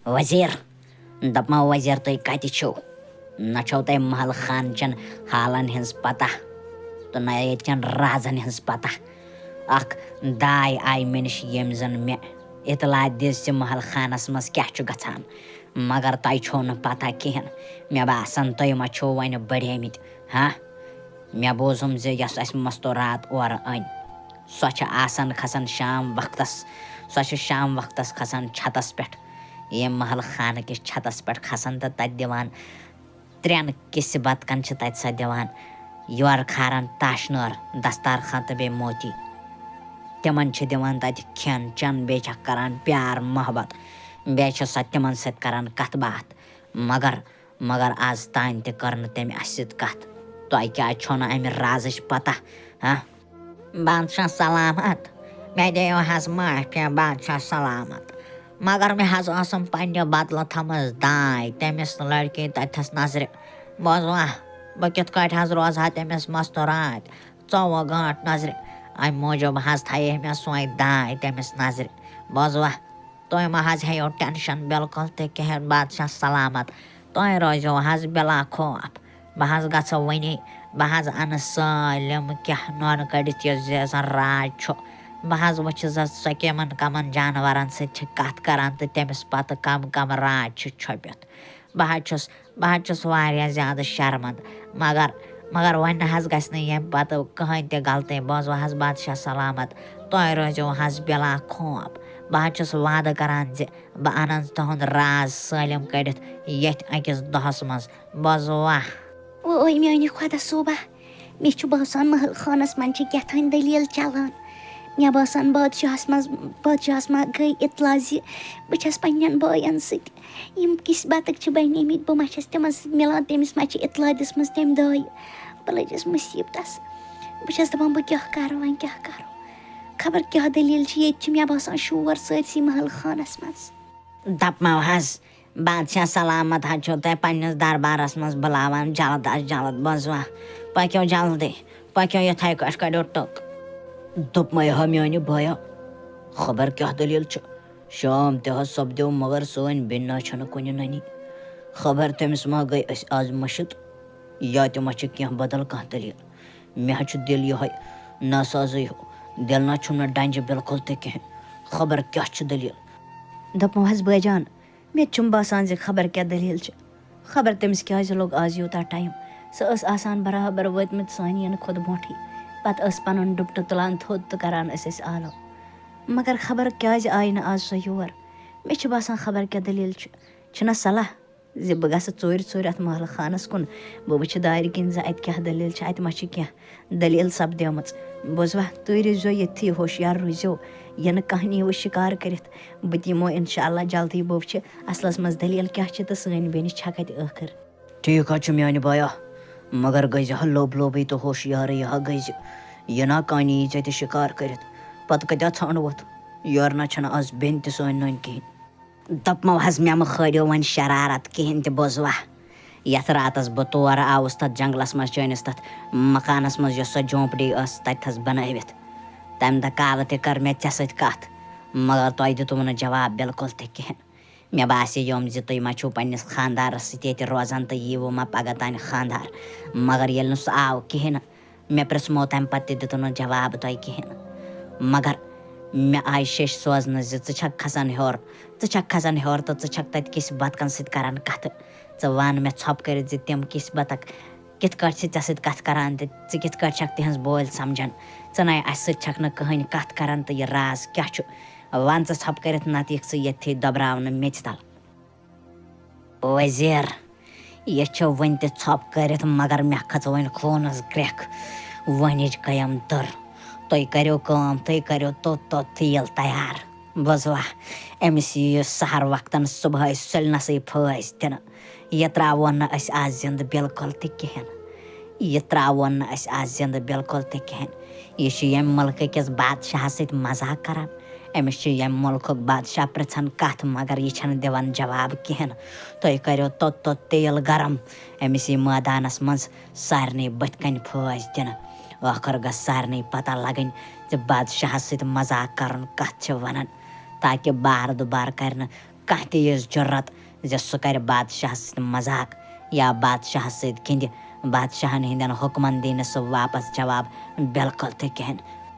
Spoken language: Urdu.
وزیر دپما وزیر تُہۍ کَتہِ چھِو نہ چھو تۄہہِ محل خان چٮ۪ن حالن ہٕنٛز پتہ تہٕ نہ ییٚتہِ چٮ۪ن رازن ہٕنٛز پتہ اکھ داے آیہِ مےٚ نِش ییٚمۍ زن مےٚ اطلاع دِژ زِ محل خانس منٛز کیٛاہ چھُ گژھان مگر تۄہہِ چھو نہٕ پتہ کِہیٖنۍ مےٚ باسان تُہۍ ما چھِو وۄنۍ بڑیمٕتۍ ہاں مےٚ بوٗزُم زِ یۄس اَسہِ مستورات اورٕ أنۍ سۄ چھِ آسان کھسان شام وقتس سۄ چھِ شام وقتس کھسان چھتس پٮ۪ٹھ ییٚمہِ محل خانہٕ کِس چھتس پٮ۪ٹھ کھسان تہٕ تتہِ دِوان 3 کِسہِ بتکن چھِ تتہِ سۄ دِوان یورٕ کھاران تاش نٲر دستارخان تہٕ بیٚیہِ موتی تِمن چھِ دِوان تتہِ کھٮ۪ن چٮ۪ن بیٚیہِ چھکھ کران پیار محبت بیٚیہِ چھِ سۄ تِمن سۭتۍ کران کتھ باتھ مگر آز تانۍ تہِ کٔر نہٕ تٔمۍ اَسہِ سۭتۍ کتھ تۄہہِ کیٛازِ چھو نہٕ امہِ رازٕچ پتہ ہاں بادشاہ سلامت مےٚ دِیِو حظ معافی بادشاہ سلامت مگر مےٚ حظ ٲسٕم پننہِ بدلہٕ تھٲمٕژ داے تٔمِس لڑکی تٔتھس نظرِ بوزوا بہٕ کِتھ کٲٹھۍ حظ روزٕ ہا تٔمِس مستورات 24 گٲنٛٹہٕ نظرِ امہِ موٗجوٗب حظ تھایے مےٚ سۄے داے تٔمِس نظرِ بوزوا تُہۍ ما حظ ہیٚیِو ٹٮ۪نشن بِلکُل تہِ کِہیٖنۍ بادشاہ سلامت تُہۍ روزِو حظ بِلا خوف بہٕ حظ گژھٕ وٕنی بہٕ حظ انہٕ سٲلِم کیٛاہ نۄنہٕ کٔڑِتھ یُس زن راز چھُ بہٕ حظ وٕچھِ سۄ کَمن جانورن سۭتۍ چھِ کتھ کران تہٕ تٔمِس پتہٕ کم راز چھُ چھُپِتھ بہٕ حظ چھُس واریاہ زیادٕ شرمنٛد مگر وۄنۍ نہ حظ گژھِ نہٕ ییٚمہِ پتہٕ کٕہٕنۍ تہِ غلطی بوزوا حظ بادشاہ سلامت تُہۍ روزِو حظ بِلا خوف بہٕ حظ چھُس وعدٕ کران زِ بہٕ انن تُہُنٛد راز سٲلِم کٔڑِتھ ییٚتھۍ أکِس دۄہس منٛز بوزوا اوے میانہِ خۄدا صوبا مےٚ چھُ باسان محل خانس منٛز چھِ کیٛاہتانۍ دٔلیٖل چلان مےٚ باسان بادشاہس منٛز گٔے اطلاع زِ بہٕ چھس پننٮ۪ن بٲین سۭتۍ یِم کِس بتٕکۍ چھِ بنیمٕتۍ بہٕ ما چھس تِمن سۭتۍ مِلان تٔمِس ما چھِ اطلاع دِژمٕژ تٔمۍ دایہِ بہٕ لٔجس مُصیبتس بہٕ چھس دپان بہٕ کیٛاہ کرٕ وۄنۍ کیٛاہ کرٕ خبر کیٛاہ دٔلیٖل چھِ ییٚتہِ چھِ مےٚ باسان شور سٲرسٕے محل خانس منٛز دپمو حظ بادشاہ سلامت حظ چھو تۄہہِ پننِس دربارس منٛز بُلاوان جلد از جلد بوزوا پٔکِو جلدی پٔکِو یِتھَے کٲٹھۍ کٔڑِو ٹُک دوٚپمَے ہا میانہِ بٲیا خبر کیٛاہ دٔلیٖل چھِ شام تہِ حظ سپدیو مگر سٲنۍ بیٚنہِ نہ چھنہٕ کُنہِ ننی خبر تٔمِس ما گٔے أسۍ آز مٔشِت یا تہِ ما چھِ کینٛہہ بدل کانٛہہ دٔلیٖل مےٚ حظ چھُ دِل یِہوے ناسازٕے ہیوٗ دِل نہ چھُم نہٕ ڈنٛجہِ بِلکُل تہِ کِہیٖنۍ خبر کیٛاہ چھِ دٔلیٖل دوٚپمو حظ بٲے جان مےٚ تہِ چھُم باسان زِ خبر کیٛاہ دٔلیٖل چھِ خبر تٔمِس کیٛازِ لوٚگ آز یوٗتاہ ٹایم سۄ ٲس آسان برابر وٲتمٕتۍ سانہِ یِنہٕ کھۄتہٕ برونٛٹھٕے پتہٕ ٲس پنُن ڈُپٹہٕ تُلان تھوٚد تہٕ کران ٲسۍ آلو مگر خبر کیٛازِ آیہِ نہٕ آز سۄ یور مےٚ چھُ باسان خبر کیٛاہ دٔلیٖل چھُنہ صلح زِ بہٕ گژھٕ ژوٗرِ اتھ محلہٕ خانس کُن بہٕ وٕچھِ دارِ کِنۍ زِ اتہِ کیٛاہ دٔلیٖل چھِ اتہِ ما چھِ کینٛہہ دٔلیٖل سپدیمٕژ بوزوا تُہۍ روٗززیو ییٚتھی ہوشیار روٗززیو یِنہٕ کانٛہہ نیٖوٕ شِکار کٔرِتھ بہٕ تہِ یِمو انشاء اللہ جلدی بہٕ وٕچھِ اصلس منٛز دٔلیٖل کیٛاہ چھِ تہٕ سٲنۍ بیٚنہِ چھےٚ کتہِ ٲخٕر ٹھیٖک حظ چھُ میانہِ بایا مگر گٔے زِ ہا لوٚبٕے تہٕ ہوشیارٕے ہا گٔے زِ یہِ نا کانہِ یی ژےٚ تہِ شِکار کٔرِتھ پتہٕ کتیٛاہ ژھانٛڈوُتھ یورٕ نہ چھنہٕ آز بیٚنہِ تہِ سٲنۍ نٔنۍ کِہیٖنۍ دپمو حظ مےٚ مہٕ کھٲلِو وۄنۍ شرارت کِہیٖنۍ تہِ بوزوا یتھ راتس بہٕ تورٕ آوُس تتھ جنگلس منٛز چٲنِس تتھ مکانس منٛز یۄس سۄ جھونپڈی ٲس تتہِ تھس بنٲوِتھ تمہِ دۄہ کالہٕ تہِ کٔر مےٚ ژےٚ سۭتۍ کتھ مگر تۄہہِ دِتوٕ نہٕ جواب بِلکُل تہِ کِہیٖنۍ مےٚ باسیٚیوم زِ تُہۍ ما چھِو پننِس خانٛدارس سۭتۍ ییٚتہِ روزان تہٕ ییٖوٕ ما پگاہ تانۍ خانٛدار مگر ییٚلہِ نہٕ سُہ آو کِہیٖنۍ نہٕ مےٚ پرٛژھمو تمہِ پتہٕ تہِ دِتوٕ نہٕ جواب تۄہہِ کِہیٖنۍ نہٕ مگر مےٚ آیہِ شیٚش سوزنہٕ زِ ژٕ چھکھ کھسان ہیوٚر تہٕ ژٕ چھکھ تتہِ کِسۍ بتکن سۭتۍ کران کتھٕ ژٕ ون مےٚ ژھۄپہٕ کٔرِتھ زِ تِم کِسۍ بتک کِتھ کٲٹھۍ چھِ ژےٚ سۭتۍ کتھ کران تہٕ ژٕ کِتھ کٲٹھۍ چھکھ تِہنٛز بولۍ سمجھان ژٕ نے اسہِ سۭتۍ چھکھ نہٕ کٕہٕنۍ کتھ کران تہٕ یہِ راز کیٛاہ چھُ ون ژٕ ژھۄپہٕ کٔرِتھ نتہٕ یِکھ ژٕ ییٚتھی دۄبراونہٕ میٚژِ تل وزیر یہِ چھُ وُنہِ تہِ ژھۄپہٕ کٔرِتھ مگر مےٚ کھٔژ وۄنۍ خوٗنس گرٛٮ۪کھ وۄنِچ گٔیم دٔر تُہۍ کٔرِو کٲم تُہۍ کٔرِو توٚت تیٖل تیار بوزوا أمِس یِیہِ سحر وقتن صُبحٲے سُلنسٕے پھٲسۍ دِنہٕ یہِ ترٛاوون نہٕ أسۍ آز زِندٕ بِلکُل تہِ کِہیٖنۍ یہِ چھُ ییٚمہِ مُلکہٕ کِس بادشاہس سۭتۍ مزاق کران أمِس چھُ ییٚمہِ مُلکُک بادشاہ پرٛژھان کتھ مگر یہِ چھنہٕ دِوان جواب کِہیٖنۍ تُہۍ کٔرِو توٚت تیٖل گرم أمِس یی مٲدانس منٛز سارنٕے بٕتھِ کنہِ پھٲسۍ دِنہٕ ٲخٕر گژھِ سارنٕے پتہ لگٕنۍ زِ بادشاہس سۭتۍ مزاق کرُن کتھ چھِ ونان تاکہِ بار دُبار کرِ نہٕ کانٛہہ تہِ یِژھ جُرت زِ سُہ کَرِ بادشاہَس سۭتۍ مذاق یا بادشاہَس سۭتۍ گِنٛدِ بادشاہَن ہِنٛدٮ۪ن حُکمَن دی نہٕ سُہ واپس جواب بالکل تہِ کِہیٖنۍ